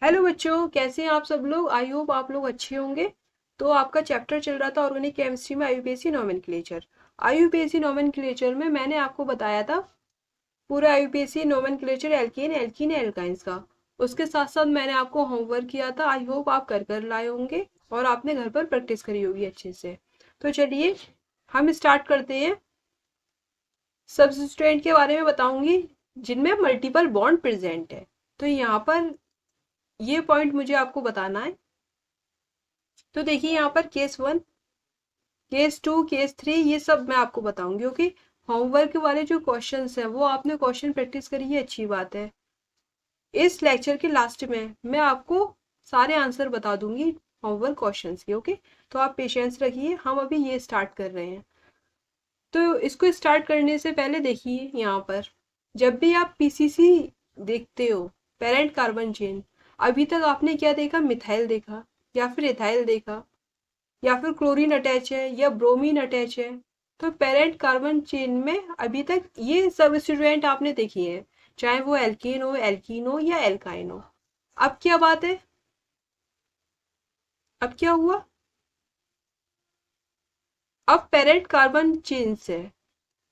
Hello बच्चों, कैसे हैं आप सब लोग। आई होप आप लोग अच्छे होंगे। तो आपका चैप्टर चल रहा था ऑर्गेनिक केमिस्ट्री में आईयूपीएसी नोमेनक्लेचर। आईयूपीएसी नोमेनक्लेचर में मैंने आपको बताया था पूरा IUPAC nomenclature alkane alkene alkynes का। उसके साथ साथ मैंने आपको होमवर्क किया था। आई होप आप कर कर लाए होंगे और आपने घर पर प्रैक्टिस करी होगी अच्छे से। तो चलिए हम स्टार्ट करते हैं। सब्स्टिट्यूएंट के बारे में बताऊंगी जिनमें मल्टीपल बॉन्ड प्रेजेंट है। तो यहाँ पर ये पॉइंट मुझे आपको बताना है। तो देखिए यहाँ पर केस 1, केस 2, केस 3 ये सब मैं आपको बताऊंगी। क्योंकि होमवर्क वाले जो क्वेश्चंस हैं वो आपने क्वेश्चन प्रैक्टिस करी है, अच्छी बात है। इस लेक्चर के लास्ट में मैं आपको सारे आंसर बता दूंगी होमवर्क क्वेश्चंस के। ओके, तो आप पेशेंस रखिए, हम अभी ये स्टार्ट कर रहे हैं। तो इसको स्टार्ट करने से पहले देखिए यहाँ पर जब भी आप पीसीसी देखते हो, पेरेंट कार्बन चेन, अभी तक आपने क्या देखा, मिथाइल देखा या फिर इथाइल देखा या फिर क्लोरीन अटैच है या ब्रोमीन अटैच है। तो पेरेंट कार्बन चेन में अभी तक ये सब्स्टिट्यूएंट आपने देखी है, चाहे वो एल्कीन हो, एल्कीन हो या एल्काइन हो। अब क्या बात है, अब क्या हुआ, अब पेरेंट कार्बन चेन से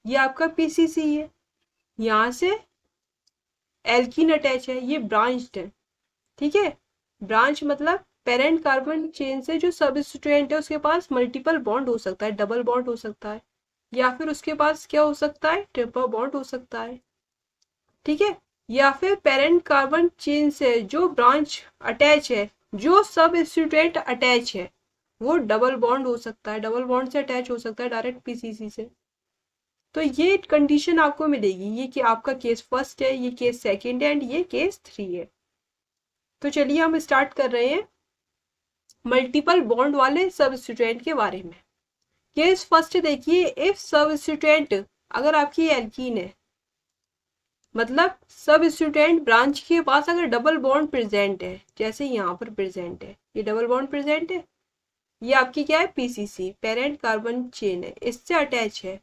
ये आपका पीसीसी है, यहाँ से एल्कीन अटैच है, ये ब्रांच्ड है। ठीक है, ब्रांच मतलब पेरेंट कार्बन चेन से जो सब्स्टिट्यूएंट है उसके पास मल्टीपल बॉन्ड हो सकता है, डबल बॉन्ड हो सकता है, या फिर उसके पास क्या हो सकता है, ट्रिपल बॉन्ड हो सकता है। ठीक है, या फिर पेरेंट कार्बन चेन से जो ब्रांच अटैच है, जो सब्स्टिट्यूएंट अटैच है, वो डबल बॉन्ड हो सकता है, डबल बॉन्ड से अटैच हो सकता है डायरेक्ट पीसीसी से। तो ये कंडीशन आपको मिलेगी, ये कि आपका केस फर्स्ट है, ये केस सेकंड है एंड ये केस 3 है। तो चलिए हम स्टार्ट कर रहे हैं मल्टीपल बॉन्ड वाले सब्स्टिट्यूएंट के बारे में। केस फर्स्ट देखिए, इफ सब्स्टिट्यूएंट अगर आपकी एल्कीन है, मतलब सब्स्टिट्यूएंट ब्रांच के पास अगर डबल बॉन्ड प्रेजेंट है, जैसे यहाँ पर प्रेजेंट है, ये डबल बॉन्ड प्रेजेंट है, ये आपकी क्या है, पीसीसी पेरेंट कार्बन चेन है, इससे अटैच है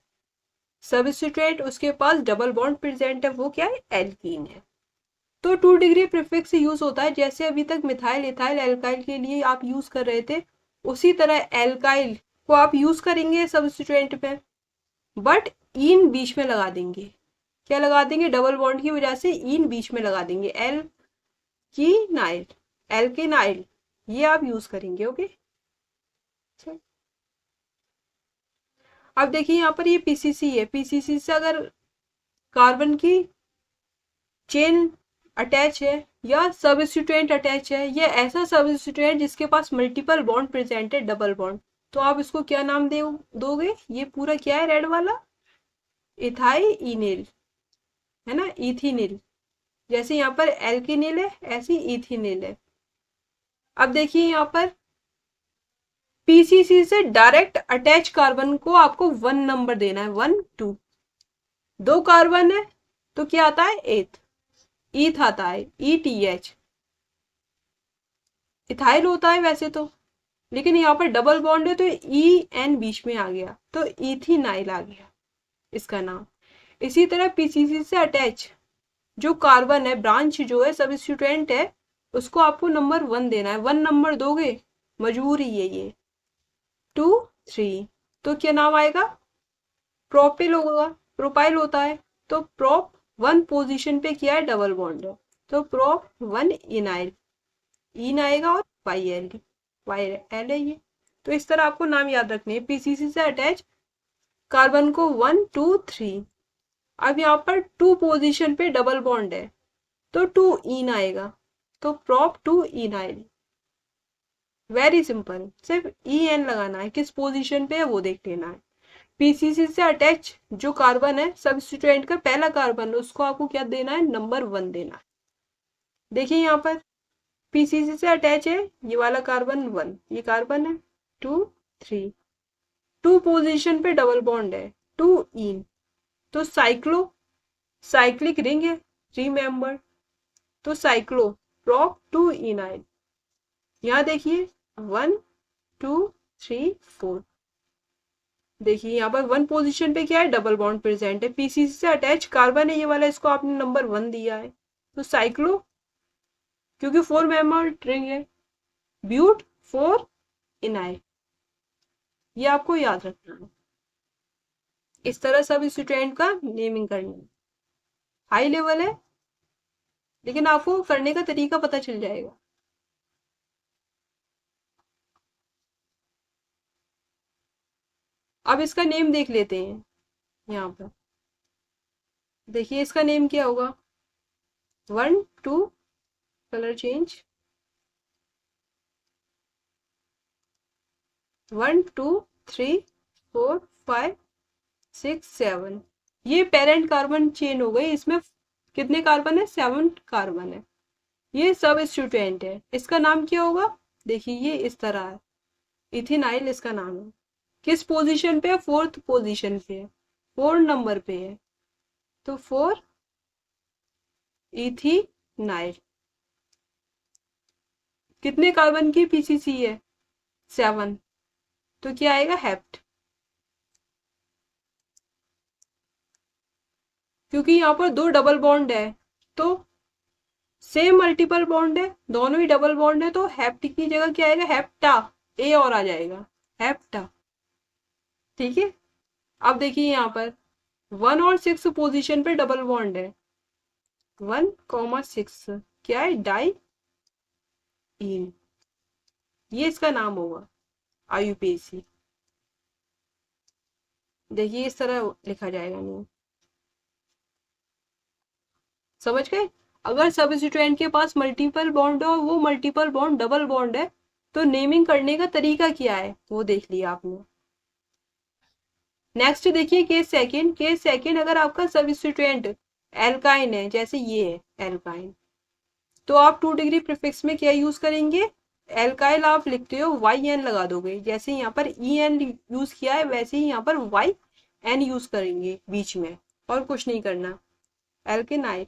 सब्स्टिट्यूएंट, उसके पास डबल बॉन्ड प्रेजेंट है, वो क्या है, एल्कीन है। तो 2 डिग्री प्रीफिक्स यूज होता है, जैसे अभी तक मिथाइल इथाइल एल्काइल के लिए आप यूज कर रहे थे, उसी तरह एल्काइल को आप यूज करेंगे सब्स्टिट्यूएंट पे, बट इन बीच में लगा देंगे। क्या लगा देंगे, डबल बॉन्ड की वजह से इन बीच में लगा देंगे, एल की नाइल, एल के नाइल, ये आप यूज करेंगे। ओके, अब देखिए यहाँ पर ये पीसीसी है, पीसीसी से अगर कार्बन की चेन अटैच है या सब्स्टिट्यूएंट अटैच है, या ऐसा सब्स्टिट्यूएंट जिसके पास मल्टीपल बॉन्ड प्रेजेंट है, डबल बॉन्ड, तो आप इसको क्या नाम दोगे, ये पूरा क्या है, रेड वाला, इथाइनिल है ना, इथिनिल। जैसे यहाँ पर एल्किनिल है, ऐसी इथिनिल है। अब देखिए यहाँ पर पीसीसी से डायरेक्ट अटैच कार्बन को आपको 1 नंबर देना है, 1 2, 2 कार्बन है तो क्या आता है, एथ, ईथ आता है, ETH, इथाइल होता है वैसे तो, लेकिन यहाँ पर डबल बॉन्ड है तो EN बीच में आ गया, तो इथिनाइल आ गया इसका नाम। इसी तरह पीसीसी से अटैच जो कार्बन है, ब्रांच जो है, सब्स्टिट्यूएंट है, उसको आपको नंबर 1 देना है, 1 नंबर दोगे, मजबूरी है ये। 2 3, तो क्या नाम आएगा, प्रोपिल होगा, प्रोपाइल होता है, तो प्रोप 1 पोजीशन पे किया है, डबल बॉन्ड है, तो प्रोप 1 इनाइल, इन आएगा और वाई एल है ये। तो इस तरह आपको नाम याद रखने हैं, पीसीसी से अटैच कार्बन को 1 2 3। अब यहाँ पर 2 पोजीशन पे डबल बॉन्ड है तो 2 इन आएगा, तो प्रोप 2 इनाइल। वेरी सिंपल, सिर्फ एन लगाना है, किस पोजीशन पे है वो देख लेना है। पीसीसी से अटैच जो कार्बन है, सब्स्टिट्यूएंट का पहला कार्बन, उसको आपको क्या देना है, नंबर 1 देना है। देखिए यहाँ पर पीसीसी से अटैच है ये वाला कार्बन 1, ये कार्बन है 2 3, 2 पोजीशन पे डबल बॉन्ड है, 2 इन, तो साइक्लिक रिंग है, रिमेंबर, तो साइक्लो प्रोप 2 इनाइल। यहाँ देखिए 1 2 3 4, देखिए यहाँ पर 1 पोजीशन पे क्या है, डबल बॉन्ड प्रेजेंट है, पीसीसी से अटैच कार्बन है ये वाला, इसको आपने नंबर 1 दिया है, तो साइक्लो क्योंकि 4 मेंबर रिंग है, ब्यूट 4 इनाइल, ये आपको याद रखना है। इस तरह सब स्टूडेंट का नेमिंग करना है। हाई लेवल है, लेकिन आपको करने का तरीका पता चल जाएगा। अब इसका नेम देख लेते हैं। यहाँ पर देखिए इसका नेम क्या होगा, 1 2 कलर चेंज, 1 2 3 4 5 6 7, ये पेरेंट कार्बन चेन हो गई। इसमें कितने कार्बन है, 7 कार्बन है। ये सब स्टूडेंट है। इसका नाम क्या होगा, देखिए ये इस तरह है, इथिनाइल इसका नाम है। किस पोजीशन पे है, 4th पोजीशन पे है, 4 नंबर पे है, तो 4 इथिनाइल। कितने कार्बन की पीसीसी है, 7, तो क्या आएगा, हेप्ट। क्योंकि यहाँ पर 2 डबल बॉन्ड है, तो सेम मल्टीपल बॉन्ड है, दोनों ही डबल बॉन्ड है, तो हेप्ट की जगह क्या आएगा, हेप्टा, ए और आ जाएगा, हेप्टा। ठीक है। अब देखिए यहाँ पर 1 और 6 पोजीशन पे डबल बॉन्ड है, 1,6 क्या है, डाई इन, ये इसका नाम होगा आईयूपीएसी। देखिए इस तरह लिखा जाएगा नाम, समझ गए। अगर सबस्टिट्यूएंट के पास मल्टीपल बॉन्ड हो, वो मल्टीपल बॉन्ड डबल बॉन्ड है, तो नेमिंग करने का तरीका क्या है वो देख लिया आपने। नेक्स्ट देखिए केस सेकंड अगर आपका सबस्टिट्यूएंट एल्काइन है, जैसे ये है एल्काइन, तो आप 2 डिग्री प्रीफिक्स में क्या यूज करेंगे, एल्काइल आप लिखते हो वाई एन लगा दोगे, जैसे यहाँ पर ई एन यूज किया है वैसे ही यहाँ पर वाई एन यूज करेंगे बीच में, और कुछ नहीं करना। एल्केनाइल,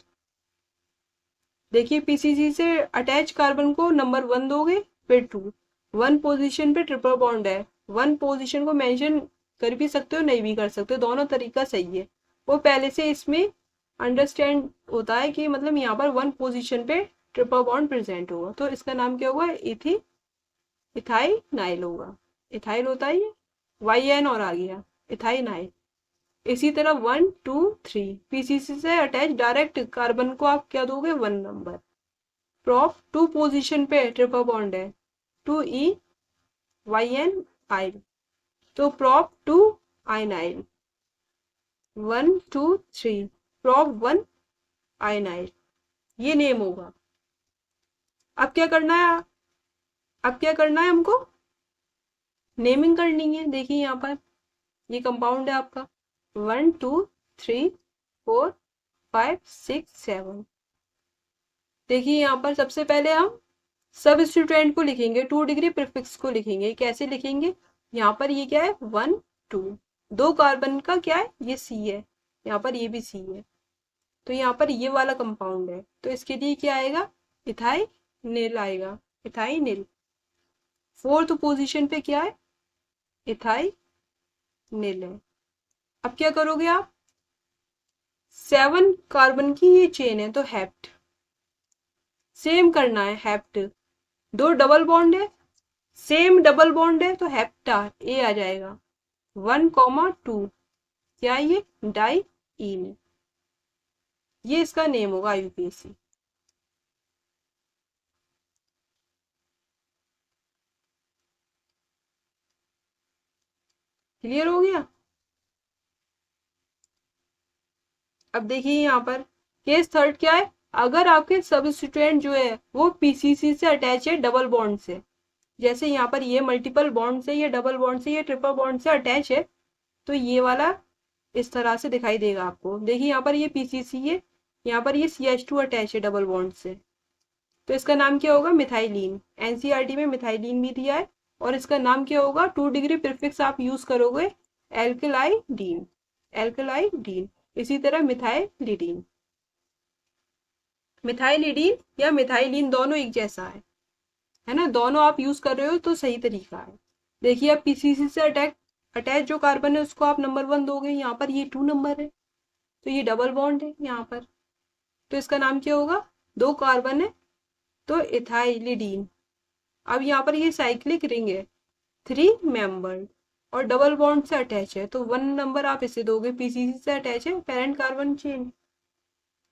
देखिए पीसीसी से अटैच कार्बन को नंबर 1 दोगे, फिर 2, 1 पोजीशन पे ट्रिपल बॉन्ड है, 1 पोजीशन को मेंशन कर भी सकते हो, नहीं भी कर सकते हो, दोनों तरीका सही है। वो पहले से इसमें अंडरस्टैंड होता है कि मतलब यहाँ पर 1 पोजीशन पे ट्रिपल बॉन्ड प्रेजेंट होगा, तो इसका नाम क्या होगा, इथाइनाइल होगा। इथाइल होता है ये, वाई एन और आ गया इथाइनाइल। इसी तरह 1 2 3 पीसीसी से अटैच डायरेक्ट कार्बन को आप क्या दोगे, 1 नंबर। प्रॉप 2 पोजीशन पे ट्रिपल बॉन्ड है, 2 ई वाई एन आइल, तो प्रॉप 2 आइनाइल, 1 2 3 प्रॉप 1 आइनाइल, ये नेम होगा। अब क्या करना है, अब क्या करना है हमको, नेमिंग करनी है। देखिए यहाँ पर ये कंपाउंड है आपका, 1 2 3 4 5 6 7। देखिए यहाँ पर सबसे पहले हम सबस्टिट्यूएंट को लिखेंगे, 2 डिग्री प्रीफिक्स को लिखेंगे। कैसे लिखेंगे, यहाँ पर ये क्या है, 1 2, 2 कार्बन का क्या है, ये सी है, यहाँ पर ये भी सी है, तो यहाँ पर ये वाला कंपाउंड है, तो इसके लिए क्या आएगा, इथाइनिल आएगा, इथाइनिल। 4th पोजीशन पे क्या है, इथाइनिल है। अब क्या करोगे आप, 7 कार्बन की ये चेन है, तो हेप्ट, सेम करना है, हेप्ट, 2 डबल बॉन्ड है, सेम डबल बॉन्ड है, तो हेप्टा, ए आ जाएगा, 1,2 क्या ये, डाई इन, ये इसका नेम होगा यूपीएससी। क्लियर हो गया। अब देखिए यहाँ पर केस थर्ड क्या है, अगर आपके सबस्टिट्यूएंट जो है वो पीसीसी से अटैच है डबल बॉन्ड से, जैसे यहाँ पर ये मल्टीपल बॉन्ड से, ये डबल बॉन्ड से, ये ट्रिपल बॉन्ड से अटैच है, तो ये वाला इस तरह से दिखाई देगा आपको। देखिए यहाँ पर ये पीसीसी है, यहाँ पर ये CH2 अटैच है डबल बॉन्ड से, तो इसका नाम क्या होगा, मिथाइलिन। एनसीईआरटी में मिथाइलिन भी दिया है, और इसका नाम क्या होगा, 2 डिग्री प्रीफिक्स आप यूज करोगे, एल्कलाइडीन, एल्कलाइडीन। इसी तरह मिथाइलिडीन, मिथाइलिडीन या मिथाइलिन दोनों एक जैसा है ना, दोनों आप यूज कर रहे हो तो सही तरीका है। देखिए अब पीसीसी से अटैच जो कार्बन है उसको आप नंबर 1 दोगे, यहाँ पर ये 2 नंबर है, तो ये डबल बॉन्ड है यहाँ पर, तो इसका नाम क्या होगा, 2 कार्बन है, तो इथाइलिडीन। अब यहाँ पर ये साइक्लिक रिंग है, 3 मेंबर्ड और डबल बॉन्ड से अटैच है, तो 1 नंबर आप इसे दोगे, पीसीसी से अटैच है, पेरेंट कार्बन चेन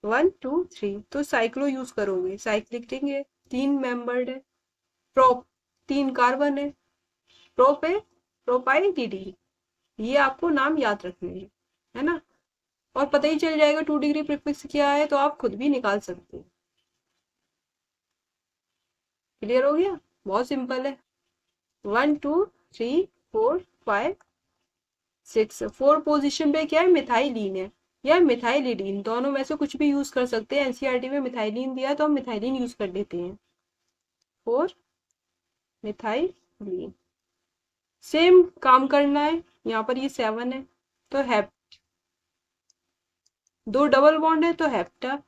1 2 3, तो साइक्लो यूज करोगे, साइक्लिक रिंग है, 3 मेंबर्ड है, प्रोप 3 कार्बन है, प्रोप है, प्रोपाइलिडीन। ये आपको नाम याद रखने हैं, है ना। और पता ही चल जाएगा 2 डिग्री प्रीफिक्स क्या है, तो आप खुद भी निकाल सकते हैं। क्लियर हो गया, बहुत सिंपल है। 1 2 3 4 5 6, 4 पोजीशन पे क्या है, मिथाइलिन है या मिथाइलिडीन, दोनों में से कुछ भी यूज कर सकते हैं। एनसीईआरटी में मिथाइलिन दिया तो हम मिथाइलिन यूज कर देते हैं। 4 मिथाइलिन, सेम काम करना है। यहाँ पर ये 7 है तो हैप, 2 डबल बॉन्ड है तो हेप्टा,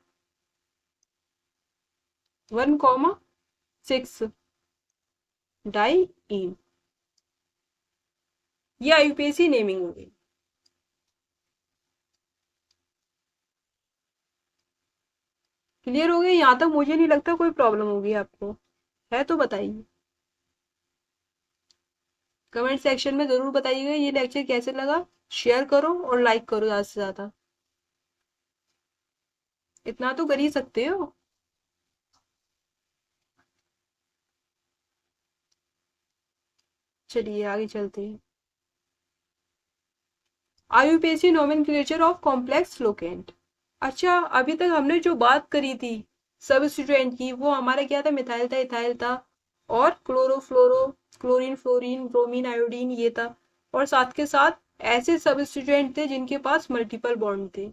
1 6 डाई इन। ये आईयूपीएसी नेमिंग हो गई। क्लियर हो गया, यहाँ तक मुझे नहीं लगता कोई प्रॉब्लम होगी आपको, है तो बताइए, कमेंट सेक्शन में जरूर बताइएगा ये लेक्चर कैसे लगा। शेयर करो और लाइक करो ज्यादा से ज्यादा, इतना तो कर ही सकते हो। चलिए आगे चलते हैं। आईयूपीएसी नोमेनक्लेचर ऑफ कॉम्प्लेक्स फ्लोकेंट। अच्छा, अभी तक हमने जो बात करी थी सबस्टिट्यूएंट की, वो हमारा क्या था, मिथाइल था, इथाइल था, और chlorofluoro, chlorine, fluorine, bromine, iodine, ये था। और साथ के साथ ऐसे सबस्टिट्यूएंट थे जिनके पास मल्टीपल बॉन्ड थे,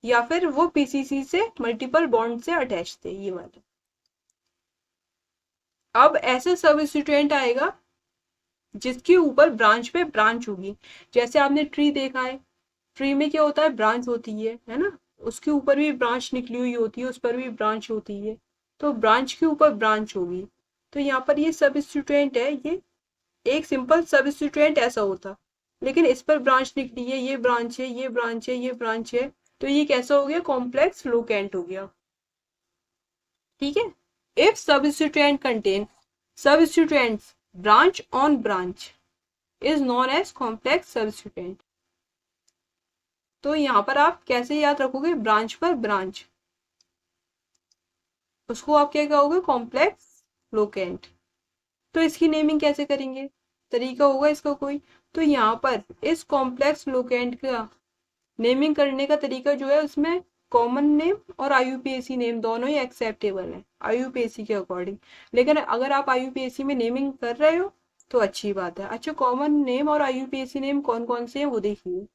या फिर वो पीसीसी से मल्टीपल बॉन्ड से अटैच थे, ये वाले। अब ऐसे सबस्टिट्यूएंट आएगा जिसके ऊपर ब्रांच पे ब्रांच होगी। जैसे आपने ट्री देखा है, ट्री में क्या होता है, ब्रांच होती है ना, उसके ऊपर भी ब्रांच निकली हुई होती है, उस पर भी ब्रांच होती है, तो ब्रांच के ऊपर ब्रांच होगी। तो यहाँ पर ये सबस्टिट्यूएंट है, ये एक सिंपल सबस्टिट्यूएंट ऐसा होता, लेकिन इस पर ब्रांच निकली है, ये ब्रांच है, ये ब्रांच है, ये ब्रांच है, तो ये कैसा हो गया, कॉम्प्लेक्स फ्लोकेंट हो गया। ठीक है, if substituent contain substituents branch on branch is known as complex substituent. तो यहाँ पर आप कैसे याद रखोगे, ब्रांच पर ब्रांच, उसको आप क्या कहोगे, कॉम्प्लेक्स फ्लोकेंट। तो इसकी नेमिंग कैसे करेंगे, तरीका होगा इसका कोई। तो यहाँ पर इस कॉम्प्लेक्स फ्लोकेंट का नेमिंग करने का तरीका जो है, उसमें कॉमन नेम और आईयूपीएसी नेम दोनों ही एक्सेप्टेबल है आईयूपीएसी के अकॉर्डिंग। लेकिन अगर आप आईयूपीएसी में नेमिंग कर रहे हो तो अच्छी बात है। अच्छा, कॉमन नेम और आईयूपीएसी नेम कौन कौन से हैं वो देखिए।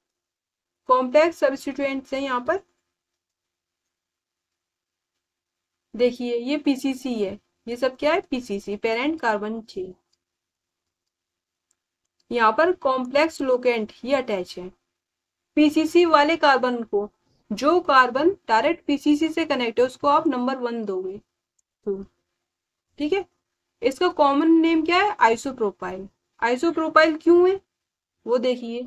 कॉम्प्लेक्स सब्स्टिट्यूएंट्स हैं यहाँ पर, देखिए ये पीसीसी है, ये सब क्या है, पीसीसी, पेरेंट कार्बन चेन। यहाँ पर कॉम्प्लेक्स लोकेंट ये अटैच है पीसीसी वाले कार्बन को। जो कार्बन डायरेक्ट पीसीसी से कनेक्ट है उसको आप नंबर 1 दोगे, तो ठीक है। इसका कॉमन नेम क्या है, आइसोप्रोपाइल। आइसोप्रोपाइल क्यों है वो देखिए।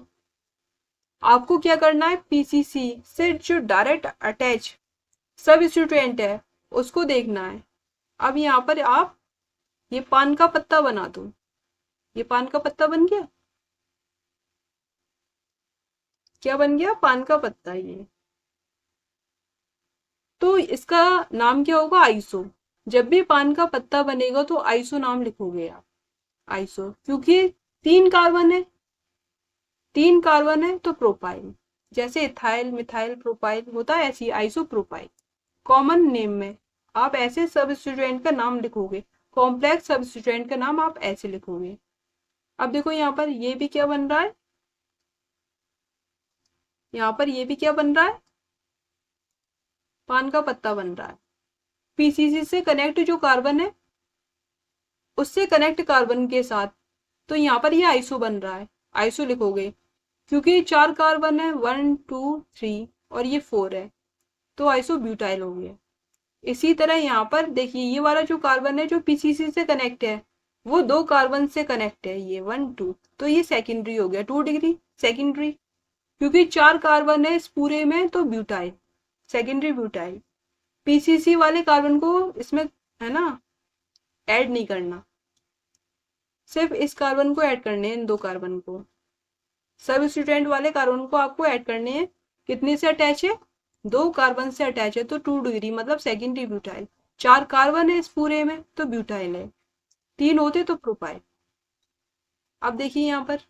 आपको क्या करना है, पीसीसी से जो डायरेक्ट अटैच सबस्टिट्यूएंट है उसको देखना है। अब यहाँ पर आप ये पान का पत्ता बना दो, ये पान का पत्ता बन गया, क्या बन गया, पान का पत्ता ये। तो इसका नाम क्या होगा, आइसो। जब भी पान का पत्ता बनेगा तो आइसो नाम लिखोगे आप, आइसो, क्योंकि 3 कार्बन है, 3 कार्बन है तो प्रोपाइल, जैसे इथाइल, मिथाइल, प्रोपाइल होता है, ऐसी आइसो प्रोपाइल। कॉमन नेम में आप ऐसे सबस्टिट्यूएंट का नाम लिखोगे, कॉम्प्लेक्स सबस्टिट्यूएंट का नाम आप ऐसे लिखोगे। अब देखो यहाँ पर ये भी क्या बन रहा है, यहाँ पर ये भी क्या बन रहा है, पान का पत्ता बन रहा है। पीसीसी से कनेक्ट जो कार्बन है उससे कनेक्ट कार्बन के साथ, तो यहाँ पर ये आइसो बन रहा है, आइसो लिखोगे, क्योंकि 4 कार्बन है, 1 2 3 और ये 4 है, तो आइसो ब्यूटाइल हो गया। इसी तरह यहाँ पर देखिए ये वाला जो कार्बन है जो पीसीसी से कनेक्ट है वो 2 कार्बन से कनेक्ट है, ये 1 2, तो ये सेकेंडरी हो गया, 2 डिग्री सेकेंडरी, क्योंकि 4 कार्बन है इस पूरे में, तो ब्यूटाइल, सेकेंडरी ब्यूटाइल। पीसीसी वाले कार्बन को इसमें है ना, ऐड नहीं करना, सिर्फ इस कार्बन को ऐड करने हैं, इन 2 कार्बन को। सबस्टिट्यूएंट वाले कार्बन को आपको ऐड करने हैं। कितने से अटैच है, 2 कार्बन से अटैच है, तो 2 डिग्री मतलब सेकेंडरी ब्यूटाइल। 4 कार्बन है इस पूरे में तो ब्यूटाइल है, 3 होते तो प्रोपाइल। अब देखिए यहाँ पर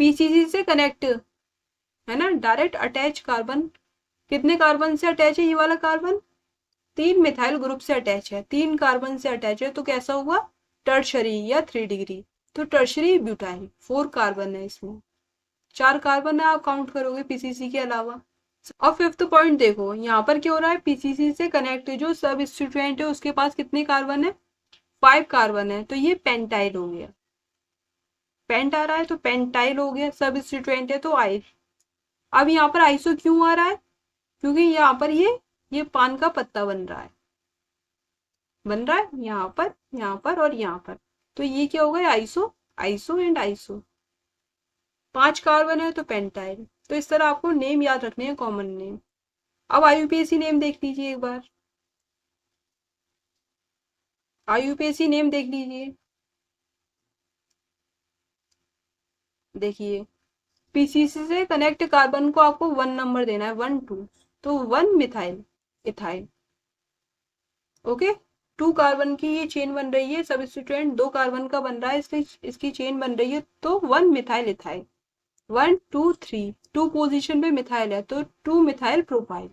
पीसीसी से कनेक्ट, है ना, डायरेक्ट अटैच कार्बन। कितने कार्बन से अटैच है ये वाला कार्बन, 3 मिथाइल ग्रुप से अटैच है, 3 कार्बन से अटैच है, तो कैसा हुआ, टर्शरी या 3 डिग्री, तो टर्शरी ब्यूटाइल। 4 कार्बन है इसमें, 4 कार्बन है, आप काउंट करोगे पीसीसी के अलावा। और फिफ्थ पॉइंट देखो, यहाँ पर क्या हो रहा है, पीसीसी से कनेक्ट जो सबस्टिट्यूएंट है उसके पास कितने कार्बन है, 5 कार्बन है, तो ये पेंटाइल हो गया। पेंट आ रहा है तो पेंटाइल हो गया, सबस्टिट्यूएंट है तो आई। अब यहाँ पर आइसो क्यों आ रहा है, क्योंकि यहाँ पर ये पान का पत्ता बन रहा है, बन रहा है यहाँ पर, यहाँ पर और यहाँ पर, तो ये क्या हो गया, iso, iso and iso. 5 carbon है तो पेंटाइल। तो इस तरह आपको नेम याद रखने हैं, कॉमन नेम। अब आईयूपीएसी नेम देख लीजिए एक बार, आईयूपीएसी नेम देख लीजिए। देखिए पीसीसी से कनेक्ट कार्बन को आपको 1 नंबर देना है, 1 2, तो 1 मिथाइल इथाइल। ओके, 2 कार्बन की ये चेन बन रही है, सबस्टिट्यूएंट 2 कार्बन का बन रहा है, इसकी चेन बन रही है, तो 1 मिथाइल इथाइल। 1 2 3, 2 पोजीशन पे मिथाइल है तो 2 मिथाइल प्रोपाइल।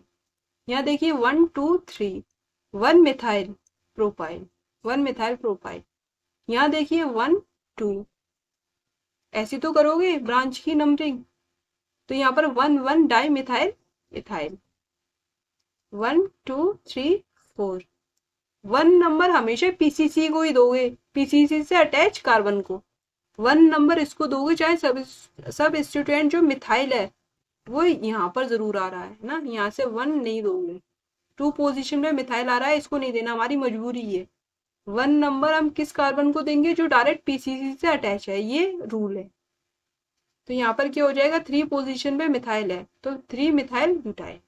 यहाँ देखिए 1 2 3, 1 मिथाइल प्रोपाइल, 1 मिथाइल प्रोपाइल। यहाँ देखिए 1 2, ऐसी तो करोगे ब्रांच की नंबरिंग, तो यहाँ पर 1 1 डाई मिथाइल इथाइल, 1 2 3 4। 1 नंबर हमेशा पीसीसी को ही दोगे, पीसीसी से अटैच कार्बन को 1 नंबर इसको दोगे, चाहे सब स्टूडेंट जो मिथाइल है वो यहाँ पर जरूर आ रहा है ना, यहाँ से 1 नहीं दोगे। 2 पोजीशन में मिथाइल आ रहा है, इसको नहीं देना, हमारी मजबूरी है। 1 नंबर हम किस कार्बन को देंगे, जो डायरेक्ट पीसीसी से अटैच है, ये रूल है। तो यहाँ पर क्या हो जाएगा, 3 पोजीशन पे मिथाइल है तो 3 मिथाइल ब्यूटाइल।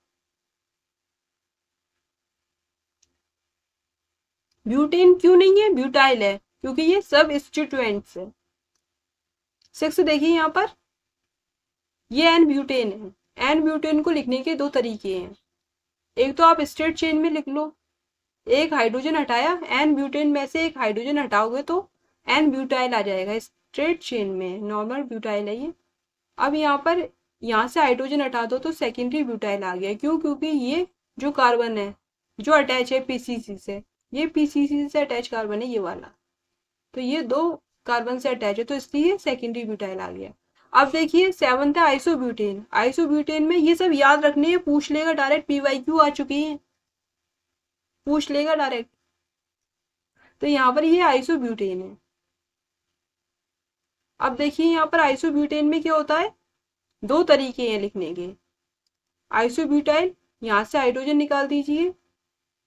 ब्यूटेन क्यों नहीं है, ब्यूटाइल है, क्योंकि ये सब इंस्टीट्यूएंट्स है। 6 देखिए यहाँ पर, ये एन ब्यूटेन है। एन ब्यूटेन को लिखने के 2 तरीके हैं, एक तो आप स्ट्रेट चेन में लिख लो, एक हाइड्रोजन हटाया, एन ब्यूटेन में से एक हाइड्रोजन हटाओगे तो एन ब्यूटाइल आ जाएगा, स्ट्रेट चेन में नॉर्मल ब्यूटाइल है ये। अब यहाँ पर, यहाँ से हाइड्रोजन हटा दो तो सेकेंडरी ब्यूटाइल आ गया, क्यों, क्योंकि ये जो कार्बन है जो अटैच है पीसीसी से, ये पीसीसी से अटैच कार्बन है ये वाला, तो ये 2 कार्बन से अटैच है, तो इसलिए सेकेंडरी ब्यूटाइल आ गया। अब देखिए 7th है आइसोब्यूटेन। आइसोब्यूटेन में ये सब याद रखने हैं, पूछ लेगा डायरेक्ट, पीवाईक्यू आ चुकी है, पूछ लेगा डायरेक्ट। तो यहाँ पर ये आइसोब्यूटेन है। अब देखिए यहाँ पर आइसोब्यूटेन में क्या होता है, 2 तरीके हैं लिखने के। आइसोब्यूटाइल, यहाँ से हाइड्रोजन निकाल दीजिए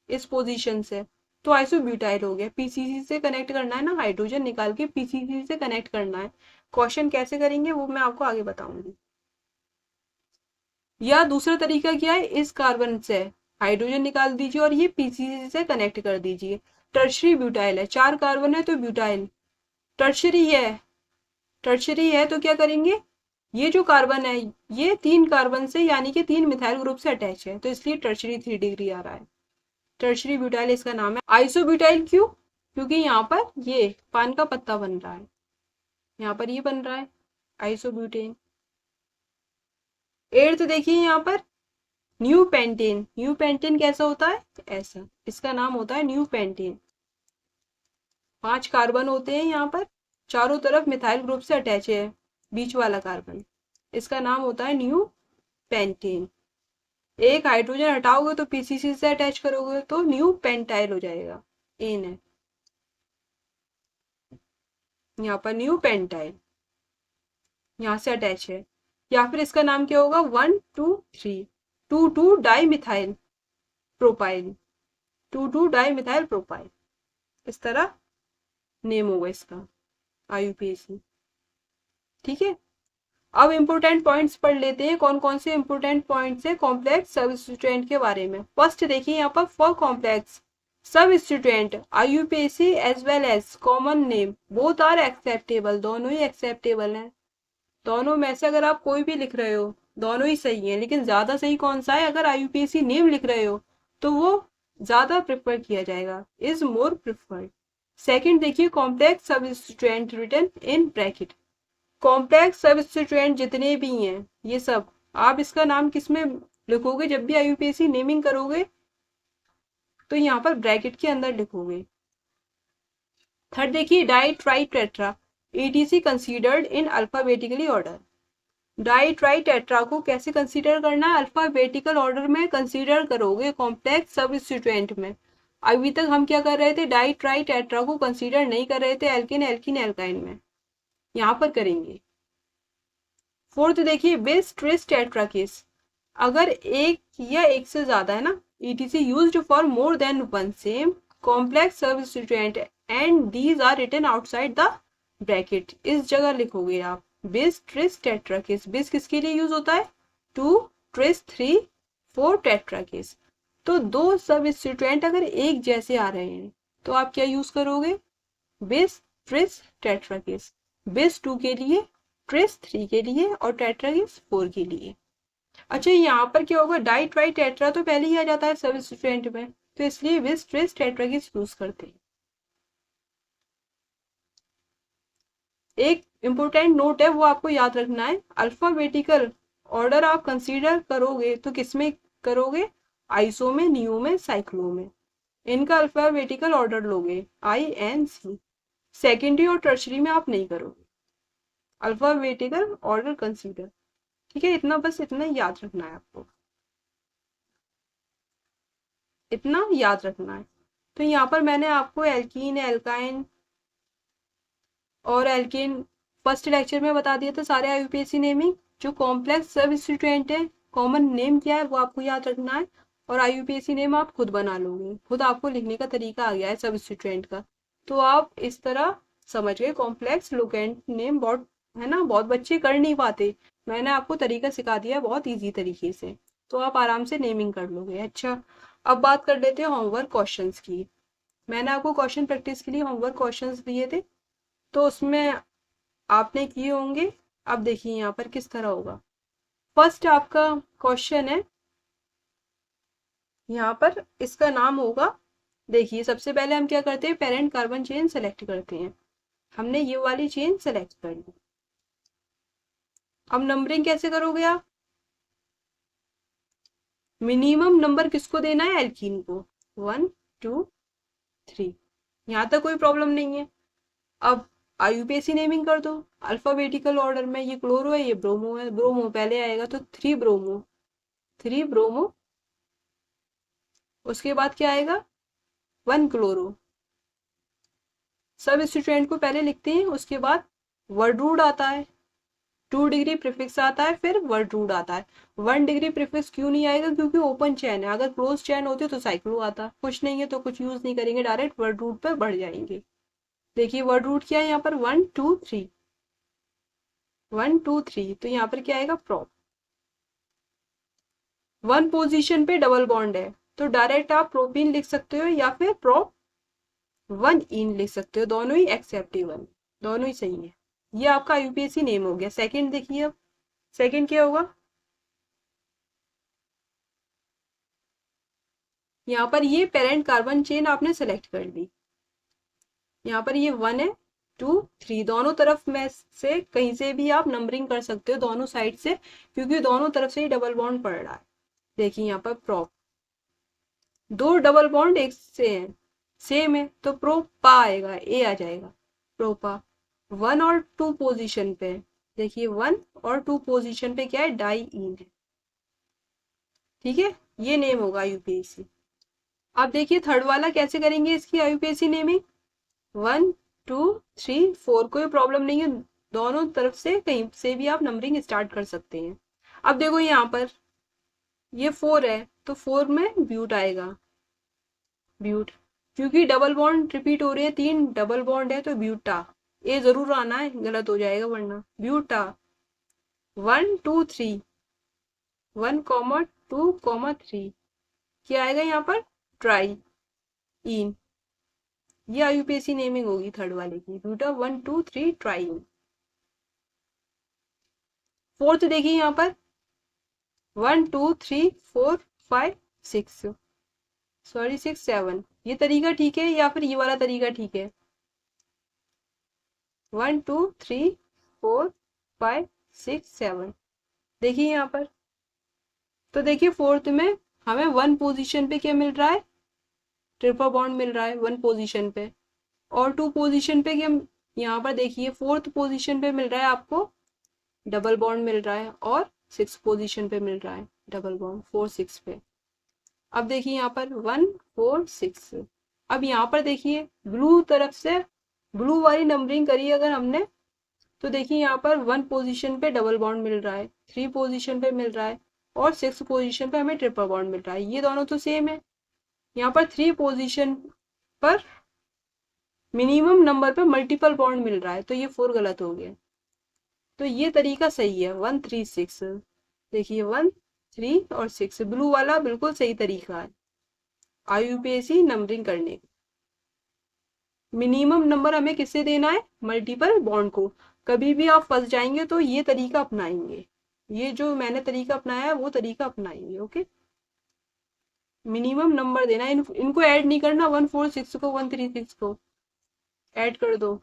इस पोजीशन से, तो आइसोब्यूटाइल हो गया। पीसीसी से कनेक्ट करना है ना, हाइड्रोजन निकाल के पीसीसी से कनेक्ट करना है। क्वेश्चन कैसे करेंगे वो मैं आपको आगे बताऊंगी। या दूसरा तरीका क्या है, इस कार्बन से हाइड्रोजन निकाल दीजिए और ये पीसीसी से कनेक्ट कर दीजिए। टर्शरी ब्यूटाइल है, 4 कार्बन है तो ब्यूटाइल। टर्शरी है, टर्शरी है तो क्या करेंगे, ये जो कार्बन है ये 3 कार्बन से यानी कि 3 मिथाइल ग्रुप से अटैच है, तो इसलिए टर्शरी 3 डिग्री आ रहा है। टर्शरी ब्यूटाइल इसका नाम है। आइसोब्यूटाइल क्यों, क्योंकि यहाँ पर ये पान का पत्ता बन रहा है, यहाँ पर ये बन रहा है आइसोब्यूटेन। 8th देखिए यहाँ पर न्यू पेंटेन। न्यू पेंटेन कैसा होता है, ऐसा, इसका नाम होता है न्यू पेंटेन। 5 कार्बन होते हैं यहाँ पर, चारों तरफ मिथाइल ग्रुप से अटैच है, बीच वाला कार्बन, इसका नाम होता है न्यू पेंटेन। एक हाइड्रोजन हटाओगे तो पीसीसी से अटैच करोगे तो न्यू पेंटाइल हो जाएगा, एन है यहाँ पर न्यू पेंटाइल, यहाँ से अटैच है। या फिर इसका नाम क्या होगा, 1 2 3, 2 2 di methyl propyl, 2 2 di methyl propyl, इस तरह नेम होगा इसका आईयूपीएसी। ठीक है, अब इंपोर्टेंट पॉइंट्स पढ़ लेते हैं, कौन कौन से इंपोर्टेंट पॉइंट्स है कॉम्प्लेक्स सबस्टिट्यूएंट के बारे में। फर्स्ट देखिए यहाँ पर, for complex substituent IUPAC as well as common name both are acceptable, दोनों ही एक्सेप्टेबल हैं। दोनों में से अगर आप कोई भी लिख रहे हो दोनों ही सही है, लेकिन ज्यादा सही कौन सा है? अगर IUPAC नेम लिख रहे हो तो वो ज्यादा प्रेफर किया जाएगा, इज मोर प्रेफर्ड। सेकंड देखिए, complex substituent written in bracket. Complex substituent जितने भी हैं ये सब, आप इसका नाम किस में लिखोगे? जब भी IUPAC नेमिंग करोगे तो यहाँ पर ब्रैकेट के अंदर लिखोगे। थर्ड देखिए, di tri tetra ETC considered इन alphabetically order. Di tri tetra को कैसे कंसीडर करना है? अल्फाबेटिकल ऑर्डर में कंसीडर करोगे कॉम्प्लेक्स सबस्टिट्यूएंट में। अभी तक हम क्या कर रहे थे? डाई ट्राई टेट्रा को कंसीडर नहीं कर रहे थे एल्किन एल्किन एल्काइन में, यहाँ पर करेंगे। फोर्थ देखिए, बेस ट्रिस टेट्रा केस, अगर एक या एक से ज्यादा है ना, ETC used for more than one same complex substituent and these are written outside the bracket, इस जगह लिखोगे आप bis tris tetra case. Bis किसके लिए यूज होता है? 2 ट्रिस 3 4 टेट्रा केस। तो दो सबस्टिट्यूएंट अगर एक जैसे आ रहे हैं तो आप क्या यूज करोगे? Bis tris tetra case. Bis 2 के लिए, ट्रिस 3 के लिए और टेट्रा केस 4 के लिए। अच्छा, यहाँ पर क्या होगा? डाई ट्राई टेट्रा तो पहले ही आ जाता है सबस्टिट्यूएंट में, तो इसलिए बेस ट्रिस टेट्रा केस यूज करते हैं। एक इंपॉर्टेंट नोट है वो आपको याद रखना है, अल्फाबेटिकल ऑर्डर आप कंसीडर करोगे तो किसमें करोगे? आइसो में, नियो में, साइक्लो में, इनका अल्फाबेटिकल ऑर्डर लोगे INC। सेकेंडरी और टर्शरी में आप नहीं करोगे अल्फाबेटिकल ऑर्डर कंसीडर। ठीक है, इतना बस इतना याद रखना है आपको, इतना याद रखना है। तो यहाँ पर मैंने आपको एल्कीन, एल्काइन और एल्केन फर्स्ट लेक्चर में बता दिया था सारे IUPAC नेमिंग। जो कॉम्प्लेक्स सबस्टिट्यूएंट है कॉमन नेम क्या है वो आपको याद रखना है, और IUPAC नेम आप खुद बना लोगे, खुद आपको लिखने का तरीका आ गया है सबस्टिट्यूएंट का। तो आप इस तरह समझ गए कॉम्प्लेक्स लोकेंट नेम। बहुत है ना, बहुत बच्चे कर नहीं पाते, मैंने आपको तरीका सिखा दिया बहुत ईजी तरीके से, तो आप आराम से नेमिंग कर लोगे। अच्छा, अब बात कर लेते हैं होमवर्क क्वेश्चंस की। मैंने आपको क्वेश्चन प्रैक्टिस के लिए होमवर्क क्वेश्चंस दिए थे, तो उसमें आपने किए होंगे। अब देखिए यहाँ पर किस तरह होगा। फर्स्ट आपका क्वेश्चन है, यहाँ पर इसका नाम होगा, देखिए सबसे पहले हम क्या करते हैं? पेरेंट कार्बन चेन सेलेक्ट करते हैं। हमने ये वाली चेन सेलेक्ट कर ली। अब नंबरिंग कैसे करोगे आप? मिनिमम नंबर किसको देना है? एल्कीन को। 1 2 3, यहाँ तक कोई प्रॉब्लम नहीं है। अब IUPAC नेमिंग कर दो अल्फाबेटिकल ऑर्डर में। ये क्लोरो है, ये ब्रोमो है, ब्रोमो पहले आएगा तो 3 ब्रोमो, 3 ब्रोमो। उसके बाद क्या आएगा? 1 क्लोरो। सबस्टिट्यूएंट को पहले लिखते हैं, उसके बाद वर्ड रूट आता है, 2 डिग्री प्रीफिक्स आता है, फिर वर्ड रूट आता है। 1 डिग्री प्रीफिक्स क्यों नहीं आएगा? क्योंकि ओपन चेन है, अगर क्लोज चेन होती तो साइक्लो आता। कुछ नहीं है तो कुछ यूज नहीं करेंगे, डायरेक्ट वर्ड रूट पर बढ़ जाएंगे। देखिए वर्ड रूट क्या है यहाँ पर? 1 2 3, 1 2 3, तो यहाँ पर क्या आएगा? प्रोप। 1 पोजीशन पे डबल बॉन्ड है तो डायरेक्ट आप प्रोपीन लिख सकते हो या फिर प्रोप 1 इन लिख सकते हो, दोनों ही एक्सेप्टेबल, दोनों ही सही है। ये आपका IUPAC नेम हो गया। सेकंड देखिए, अब सेकंड क्या होगा? यहाँ पर ये पेरेंट कार्बन चेन आपने सेलेक्ट कर ली। यहाँ पर ये 1 है 2 3, दोनों तरफ में से कहीं से भी आप नंबरिंग कर सकते हो, दोनों साइड से, क्योंकि दोनों तरफ से ही डबल बॉन्ड पड़ रहा है। देखिए यहाँ पर प्रोप, 2 डबल बॉन्ड एक से हैं, सेम है, तो प्रोपा आएगा, ए आ जाएगा प्रोपा। 1 और 2 पोजीशन पे, देखिए 1 और 2 पोजीशन पे क्या है? डाई इन है। ठीक है, ये नेम होगा IUPAC। अब देखिए थर्ड वाला कैसे करेंगे इसकी IUPAC नेमिंग। 1 2 3 4, कोई प्रॉब्लम नहीं है, दोनों तरफ से कहीं से भी आप नंबरिंग स्टार्ट कर सकते हैं। अब देखो यहाँ पर ये 4 है तो 4 में ब्यूट आएगा, ब्यूट, क्योंकि डबल बॉन्ड रिपीट हो रहे हैं, 3 डबल बॉन्ड है तो ब्यूटा, ए जरूर आना है, गलत हो जाएगा वरना। ब्यूटा। 1 2 3, 1 2 3, क्या आएगा यहाँ पर? ट्राई। इन। ये आईयूपीएसी नेमिंग होगी थर्ड वाले की, ब्यूटा 1 2 3 ट्राइन। फोर्थ देखिए यहाँ पर 1 2 3 4 5 6, सॉरी 6 7। ये तरीका ठीक है या फिर ये वाला तरीका ठीक है? 1 2 3 4 5 6 7। देखिए यहाँ पर, तो देखिए फोर्थ में हमें वन पोजीशन पे क्या मिल रहा है? ट्रिपल बॉन्ड मिल रहा है वन पोजीशन पे। और टू पोजीशन पे क्या, यहाँ पर देखिए फोर्थ पोजीशन पे मिल रहा है आपको डबल बॉन्ड मिल रहा है, और सिक्स पोजीशन पे मिल रहा है डबल बॉन्ड 4 6 पे। अब देखिए यहाँ पर 1 4 6। अब यहाँ पर देखिए ब्लू तरफ से ब्लू वाली नंबरिंग करी अगर हमने, तो देखिए यहाँ पर 1 पोजीशन पे डबल बॉन्ड मिल रहा है, 3 पोजीशन पे मिल रहा है, और 6 पोजीशन पे हमें ट्रिपल बॉन्ड मिल रहा है। ये दोनों तो सेम है। यहाँ पर 3 पोजीशन पर मिनिमम नंबर पे मल्टीपल बॉन्ड मिल रहा है, तो ये 4 गलत हो गया। तो ये तरीका सही है 1 3 6। देखिए 1 3 और 6 ब्लू वाला बिल्कुल सही तरीका है आईयूपीएसी नंबरिंग करने का। मिनिमम नंबर हमें किससे देना है? मल्टीपल बॉन्ड को। कभी भी आप फंस जाएंगे तो ये तरीका अपनाएंगे, ये जो मैंने तरीका अपनाया है वो तरीका अपनाएंगे। ओके, मिनिमम नंबर देना है, इनको ऐड नहीं करना। 1 4 6 को 1 3 6 को ऐड कर दो,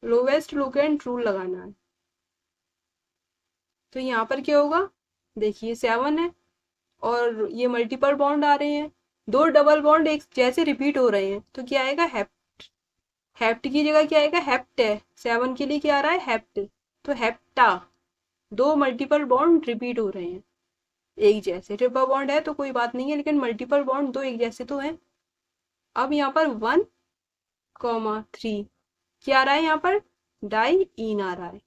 लोवेस्ट लोकेंट रूल लगाना है। तो यहाँ पर क्या होगा? देखिए 7 है और ये मल्टीपल बॉन्ड आ रहे हैं, दो डबल बॉन्ड एक जैसे रिपीट हो रहे हैं, तो क्या आएगा? हेप्ट। हेप्ट की जगह क्या आएगा? हेप्ट है। 7 के लिए क्या आ रहा है? हेप्ट। तो हेप्टा। दो मल्टीपल बॉन्ड रिपीट हो रहे हैं एक जैसे। ट्रिपल बॉन्ड है तो कोई बात नहीं है, लेकिन मल्टीपल बॉन्ड दो एक जैसे तो है। अब यहाँ पर 1 3 क्या आ रहा है? यहाँ पर डाई इन आ रहा है।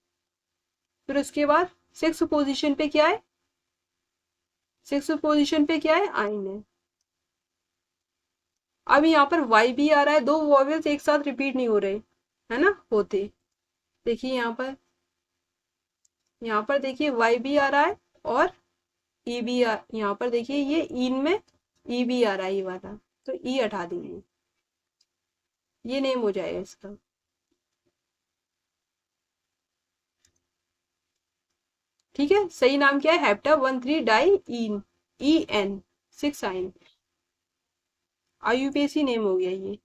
फिर उसके बाद 6 पोजीशन पे क्या है? 6 पोजीशन पे क्या है? आइन है। अब यहाँ पर वाई भी आ रहा है, दो वॉवेल्स एक साथ रिपीट नहीं हो रहे, है ना, होते। देखिए यहाँ पर देखिए वाई भी आ रहा है और ई भी यहाँ पर देखिए ये इन में ई भी आ रहा है, ये वाला, तो ई हटा दीजिए, ये नेम हो जाएगा इसका। ठीक है, सही नाम क्या है? हेप्टा 1 3 डाई इन, ई एन 6 आइन। आईयूपीएसी नेम हो गया ये।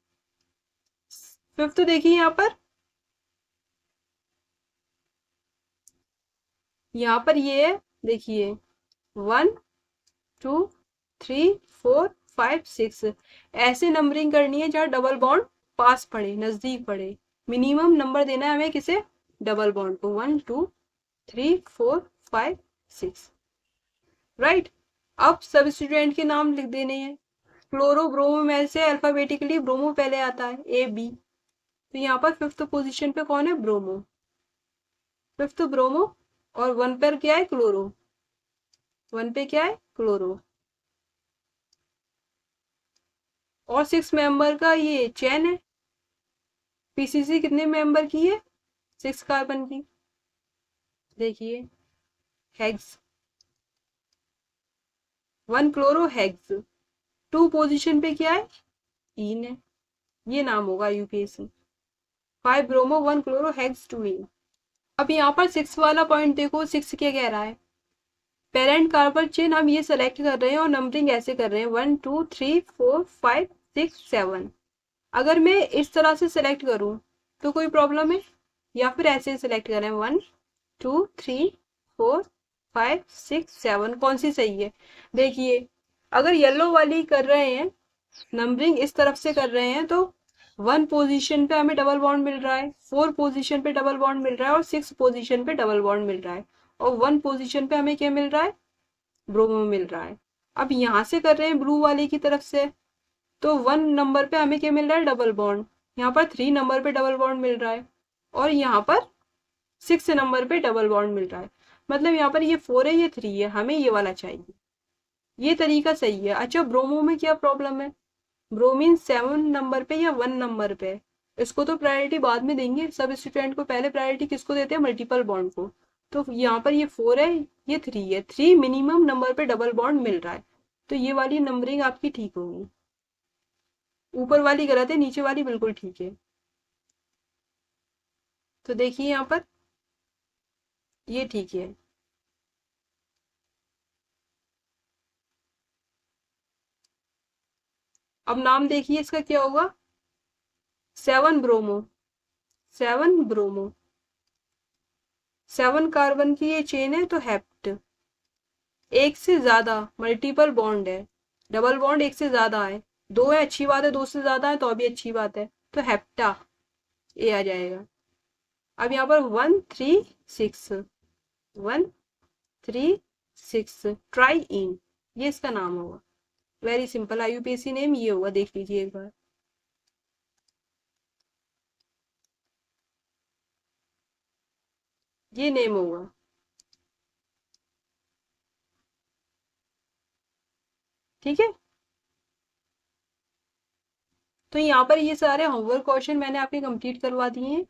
फिफ्थ देखिए यहाँ पर ये है, देखिए 1 2 3 4 5 6। ऐसे नंबरिंग करनी है जहाँ डबल बॉन्ड पास पड़े, नजदीक पड़े। मिनिमम नंबर देना है हमें किसे? डबल बॉन्ड को। 1 2 3 4 5 6। राइट। अब सब स्टूडेंट के नाम लिख देने हैं। क्लोरो ब्रोमो में से अल्फाबेटिकली ब्रोमो पहले आता है, ए बी। तो यहाँ पर फिफ्थ पोजीशन पे कौन है? ब्रोमो। Fifth bromo. और 1 पर क्या है? क्लोरो। 1 पे क्या है? क्लोरो। और 6 मेंबर का ये चेन है। पीसीसी कितने मेंबर की है? 6 कार्बन की। देखिए हेक्स, 1 क्लोरो हेक्स। 2 पोजीशन पे क्या है? इन है, ये नाम होगा यूपीएसी। 5 ब्रोमो 1 क्लोरो हेक्स 2 इन। अब यहाँ पर 6 वाला पॉइंट देखो, 6 क्या कह रहा है? पेरेंट कार्बन चेन हम ये सेलेक्ट कर रहे हैं और नंबरिंग ऐसे कर रहे हैं 1 2 3 4 5 6 7। अगर मैं इस तरह से सेलेक्ट करूं तो कोई प्रॉब्लम है? या फिर ऐसे सेलेक्ट करें 1 2 3 4 5 6 7, कौन सी सही है? देखिए अगर येलो वाली कर रहे हैं, नंबरिंग इस तरफ से कर रहे हैं, तो 1 पोजीशन पे हमें डबल बॉन्ड मिल रहा है, 4 पोजीशन पे डबल बॉन्ड मिल रहा है, और 6 पोजीशन पे डबल बॉन्ड मिल रहा है, और 1 पोजीशन पे हमें क्या मिल रहा है? ब्रोमो मिल रहा है। अब यहाँ से कर रहे हैं ब्लू वाले की तरफ से, तो 1 नंबर पे हमें क्या मिल रहा है? Double bond. यहाँ पर 3 नंबर पे डबल बॉन्ड मिल रहा है, और यहाँ पर 6 नंबर पे डबल बॉन्ड मिल रहा है। मतलब यहाँ पर ये 4 है, ये 3 है, हमें ये वाला चाहिए। ये तरीका सही है। अच्छा, ब्रोमो में क्या प्रॉब्लम है? ब्रोमीन 7 नंबर पे या 1 नंबर पे? इसको तो प्रायोरिटी बाद में देंगे, सब स्टूडेंट को पहले प्रायोरिटी किसको देते हैं? मल्टीपल बॉन्ड को। तो यहाँ पर ये 4 है, ये 3 है, 3 मिनिमम नंबर पे डबल बॉन्ड मिल रहा है, तो ये वाली नंबरिंग आपकी ठीक होगी। ऊपर वाली गलत है, नीचे वाली बिल्कुल ठीक है। तो देखिए यहाँ पर ये ठीक है। अब नाम देखिए इसका क्या होगा, 7 ब्रोमो, 7 ब्रोमो। 7 कार्बन की ये चेन है तो हेप्ट। एक से ज्यादा, मल्टीपल बॉन्ड है, डबल बॉन्ड एक से ज्यादा है, दो है अच्छी बात है, दो से ज्यादा है तो अभी अच्छी बात है, तो हेप्टा ये आ जाएगा। अब यहाँ पर 136, 136 ट्राई इन, ये इसका नाम होगा। वेरी सिंपल आईयूपीएसी नेम ये होगा, देख लीजिए एक बार। ये नेम होगा। ठीक है, तो यहाँ पर ये सारे होमवर्क क्वेश्चन मैंने आपके कंप्लीट करवा दिए हैं।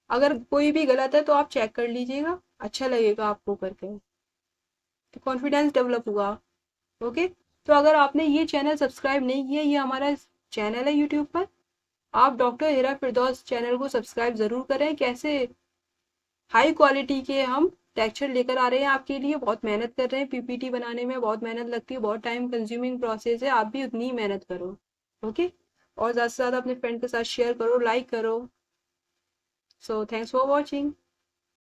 अगर कोई भी गलत है तो आप चेक कर लीजिएगा, अच्छा लगेगा आपको करके, तो कॉन्फिडेंस डेवलप होगा। ओके, तो अगर आपने ये चैनल सब्सक्राइब नहीं किया, ये हमारा चैनल है यूट्यूब पर, आप डॉक्टर हिरा फिरदौस चैनल को सब्सक्राइब जरूर करें। कैसे हाई क्वालिटी के हम लेक्चर लेकर आ रहे हैं आपके लिए, बहुत मेहनत कर रहे हैं, पीपीटी बनाने में बहुत मेहनत लगती है, बहुत टाइम कंज्यूमिंग प्रोसेस है, आप भी उतनी ही मेहनत करो। ओके, और ज़्यादा से ज़्यादा अपने फ्रेंड के साथ शेयर करो, लाइक करो। So thanks for watching.